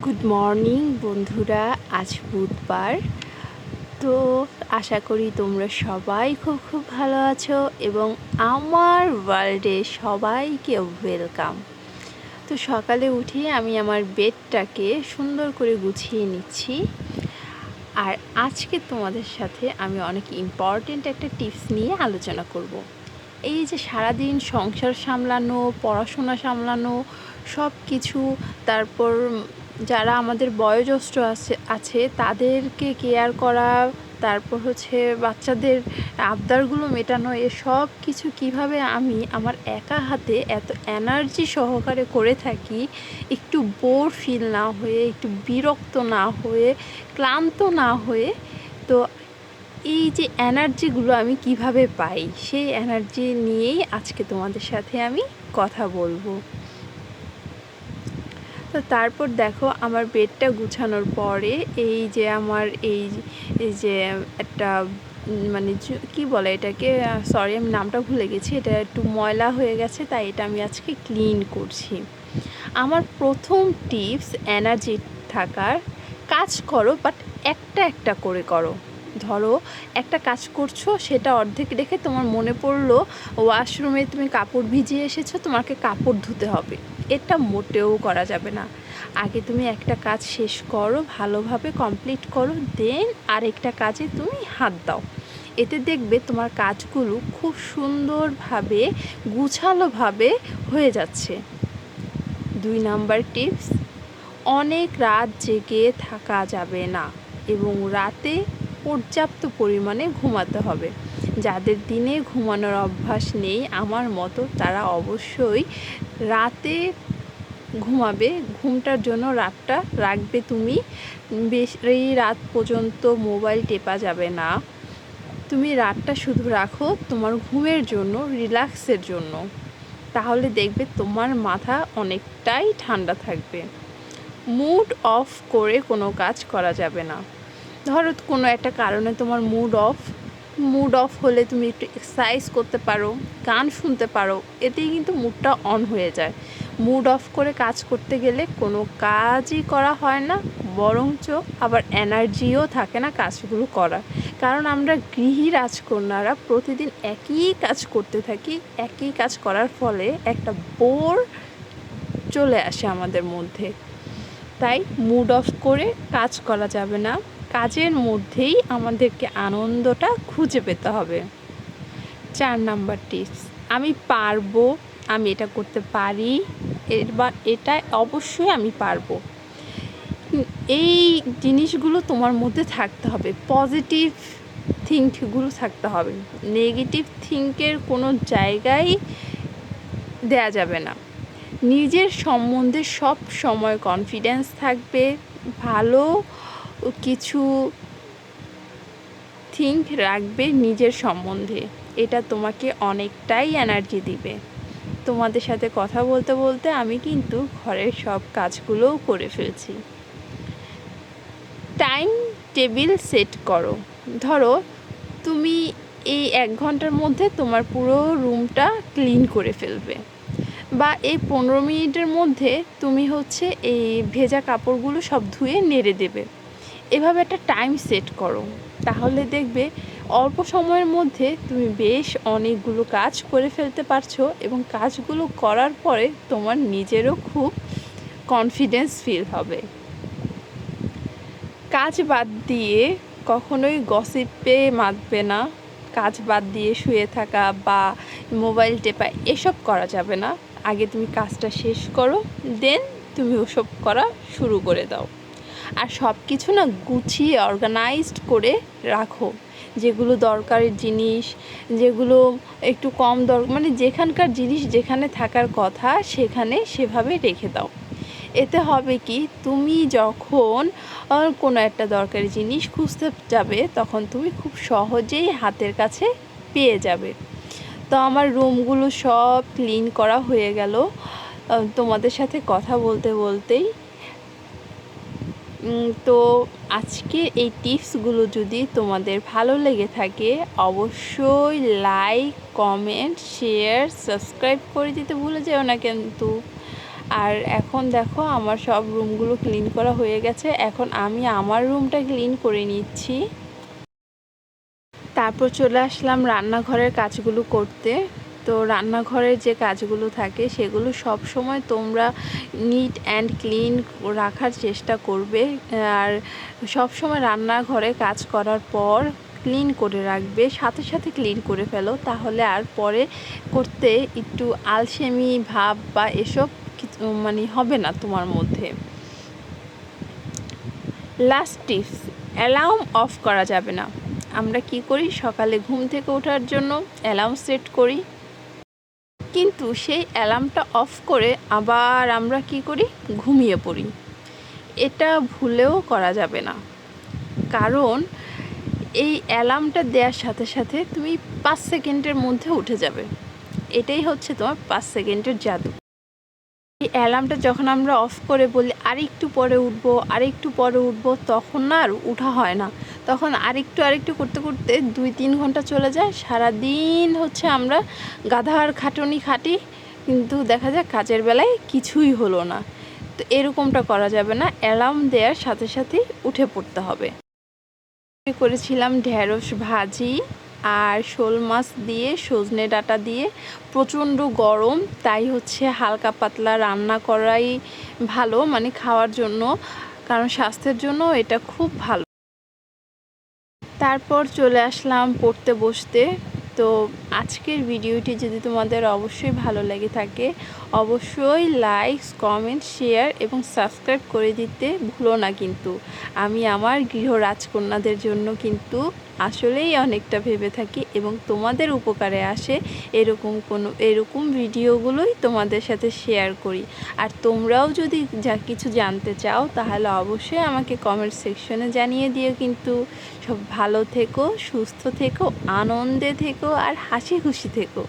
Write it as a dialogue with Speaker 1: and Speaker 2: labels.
Speaker 1: Good morning বন্ধুরা। আজ বুধবার। তো আশা করি তোমরা সবাই খুব খুব ভালো আছো এবং আমার ওয়ার্ল্ডে সবাইকে ওয়েলকাম। তো সকালে উঠে আমি আমার বেডটাকে সুন্দর করে গুছিয়ে নিচ্ছি। আর আজকে তোমাদের সাথে আমি অনেক ইম্পর্টেন্ট একটা টিপস নিয়ে আলোচনা করব। এই যে সারাদিন সংসার সামলানো, পড়াশোনা সামলানো, সব কিছু, তারপর যারা আমাদের বয়োজ্যেষ্ঠ আছে তাদেরকে কেয়ার করা, তারপর হচ্ছে বাচ্চাদের আবদারগুলো মেটানো, এসব কিছু কিভাবে আমি আমার একা হাতে এত এনার্জি সহকারে করে থাকি, একটু বোর ফিল না হয়ে, একটু বিরক্ত না হয়ে, ক্লান্ত না হয়ে। তো এই যে এনার্জিগুলো আমি কিভাবে পাই, সেই এনার্জি নিয়েই আজকে তোমাদের সাথে আমি কথা বলবো। তো তারপর দেখো, আমার বেডটা গুছানোর পরে এই যে আমার এই যে একটা মানে কি বলে এটাকে, সরি আমি নামটা ভুলে গেছি, এটা একটু ময়লা হয়ে গেছে, তাই এটা আমি আজকে ক্লিন করছি। আমার প্রথম টিপস এনার্জি থাকার, কাজ করো বাট একটা একটা করে করো। ধরো একটা কাজ করছো, সেটা অর্ধেক রেখে তোমার মনে পড়লো ওয়াশরুমে তুমি কাপড় ভিজিয়ে এসেছো, তোমাকে কাপড় ধুতে হবে, এটা মোটেও করা যাবে না। আগে তুমি একটা কাজ শেষ করো, ভালোভাবে কমপ্লিট করো, দেন আরেকটা কাজে তুমি হাত দাও। এতে দেখবে তোমার কাজগুলো খুব সুন্দরভাবে গুছালোভাবে হয়ে যাচ্ছে। 2 নাম্বার টিপস, অনেক রাত জেগে থাকা যাবে না এবং রাতে পর্যাপ্ত পরিমাণে ঘুমাতে হবে। যাদের দিনে ঘুমানোর অভ্যাস নেই আমার মতো, তারা অবশ্যই রাতে ঘুমাবে। ঘুমটার জন্য রাতটা রাখবে তুমি, বেশি রাত পর্যন্ত মোবাইল টেপা যাবে না। তুমি রাতটা শুধু রাখো তোমার ঘুমের জন্য, রিল্যাক্সের জন্য। তাহলে দেখবে তোমার মাথা অনেকটাই ঠান্ডা থাকবে। মুড অফ করে কোনো কাজ করা যাবে না। ধরো কোনো একটা কারণে তোমার মুড অফ হলে তুমি একটু এক্সারসাইজ করতে পারো, গান শুনতে পারো, এতেই কিন্তু মুডটা অন হয়ে যায়। মুড অফ করে কাজ করতে গেলে কোনো কাজই করা হয় না, বরঞ্চ আবার এনার্জিও থাকে না কাজগুলো করার। কারণ আমরা গৃহী রাজকন্যারা প্রতিদিন একই কাজ করতে থাকি, একই কাজ করার ফলে একটা বোর চলে আসে আমাদের মধ্যে। তাই মুড অফ করে কাজ করা যাবে না, কাজের মধ্যেই আমাদেরকে আনন্দটা খুঁজে পেতে হবে। 4 নাম্বার টিপস, আমি পারবো, আমি এটা করতে পারি, এবার এটা অবশ্যই আমি পারবো। এই জিনিসগুলো তোমার মধ্যে থাকতে হবে, পজিটিভ থিঙ্কগুলো থাকতে হবে। নেগেটিভ থিঙ্কের কোনো জায়গায় দেয়া যাবে না। নিজের সম্বন্ধে সব সময় কনফিডেন্স থাকবে, ভালো কিছু থিঙ্ক রাখবে নিজের সম্বন্ধে, এটা তোমাকে অনেকটাই এনার্জি দিবে। তোমাদের সাথে কথা বলতে বলতে আমি কিন্তু ঘরের সব কাজগুলোও করে ফেলছি। টাইম টেবিল সেট করো। ধরো তুমি এই 1 ঘন্টার মধ্যে তোমার পুরো রুমটা ক্লিন করে ফেলবে, বা এই 15 মিনিটের মধ্যে তুমি হচ্ছে এই ভেজা কাপড়গুলো সব ধুয়ে নেড়ে দেবে। এভাবে একটা টাইম সেট করো, তাহলে দেখবে অল্প সময়ের মধ্যে তুমি বেশ অনেকগুলো কাজ করে ফেলতে পারছো এবং কাজগুলো করার পরে তোমার নিজেরও খুব কনফিডেন্স ফিল হবে। কাজ বাদ দিয়ে কখনোই গসিপে মাতবে না। কাজ বাদ দিয়ে শুয়ে থাকা বা মোবাইল টেপা এসব করা যাবে না। আগে তুমি কাজটা শেষ করো, দেন তুমি ওসব করা শুরু করে দাও। আর সব কিছু না গুছিয়ে অর্গানাইজড করে রাখো। যেগুলো দরকারের জিনিস, যেগুলো একটু কম মানে যেখানকার জিনিস যেখানে থাকার কথা সেখানে সেভাবে রেখে দাও। এতে হবে কি, তুমি যখন কোনো একটা দরকারি জিনিস খুঁজতে যাবে তখন তুমি খুব সহজেই হাতের কাছে পেয়ে যাবে। তো আমার রুমগুলো সব ক্লিন করা হয়ে গেল তোমাদের সাথে কথা বলতে বলতেই। তো আজকে এই টিপসগুলো যদি তোমাদের ভালো লেগে থাকে, অবশ্যই লাইক, কমেন্ট, শেয়ার, সাবস্ক্রাইব করে দিতে ভুলে যেও না কিন্তু। আর এখন দেখো আমার সব রুমগুলো ক্লিন করা হয়ে গেছে। এখন আমি আমার রুমটা ক্লিন করে নিচ্ছি। তারপর চলে আসলাম রান্নাঘরের কাজগুলো করতে। তো রান্নাঘরের যে কাজগুলো থাকে সেগুলো সব সময় তোমরা নিট অ্যান্ড ক্লিন রাখার চেষ্টা করবে। আর সব সময় রান্নাঘরে কাজ করার পর ক্লিন করে রাখবে, সাথে সাথে ক্লিন করে ফেলো, তাহলে আর পরে করতে একটু আলসেমি ভাব বা এসব মানে হবে না তোমার মধ্যে। লাস্ট টিপস, অ্যালার্ম অফ করা যাবে না। আমরা কি করি, সকালে ঘুম থেকে ওঠার জন্য অ্যালার্ম সেট করি, কিন্তু সেই অ্যালার্মটা অফ করে আবার আমরা কি করি, ঘুমিয়ে পড়ি। এটা ভুলেও করা যাবে না, কারণ এই অ্যালার্মটা দেওয়ার সাথে সাথে তুমি 5 সেকেন্ডের মধ্যে উঠে যাবে। এটাই হচ্ছে তোমার 5 সেকেন্ডের জাদু। এই অ্যালার্মটা যখন আমরা অফ করে বলি আরেকটু পরে উঠবো, তখন না আর উঠা হয় না। তখন আরেকটু করতে করতে 2-3 ঘন্টা চলে যায়। সারাদিন হচ্ছে আমরা গাধার খাটুনি খাটি, কিন্তু দেখা যায় কাজের বেলায় কিছুই হলো না। তো এরকমটা করা যাবে না, অ্যালার্ম দেওয়ার সাথে সাথেই উঠে পড়তে হবে। করেছিলাম ঢেঁড়স ভাজি আর শোল মাছ দিয়ে সজনে ডাঁটা দিয়ে। প্রচণ্ড গরম, তাই হচ্ছে হালকা পাতলা রান্না করাই ভালো, মানে খাওয়ার জন্য, কারণ স্বাস্থ্যের জন্য এটা খুব ভালো। তারপর চলে আসলাম পড়তে বসতে। তো আজকের ভিডিওটি যদি তোমাদের অবশ্যই ভালো লেগে থাকে, অবশ্যই লাইক, কমেন্ট, শেয়ার এবং সাবস্ক্রাইব করে দিতে ভুলো না। কিন্তু আমি আমার গৃহ রাজকন্যাদের জন্য কিন্তু আসলেই অনেকটা ভেবে থাকি এবং তোমাদের উপকারে আসে এরকম ভিডিওগুলোই তোমাদের সাথে শেয়ার করি। আর তোমরাও যদি কিছু জানতে চাও তাহলে অবশ্যই আমাকে কমেন্ট সেকশনে জানিয়ে দিও। কিন্তু সব ভালো থেকো, সুস্থ থেকো, আনন্দে থেকো আর হাসি খুশি থেকো।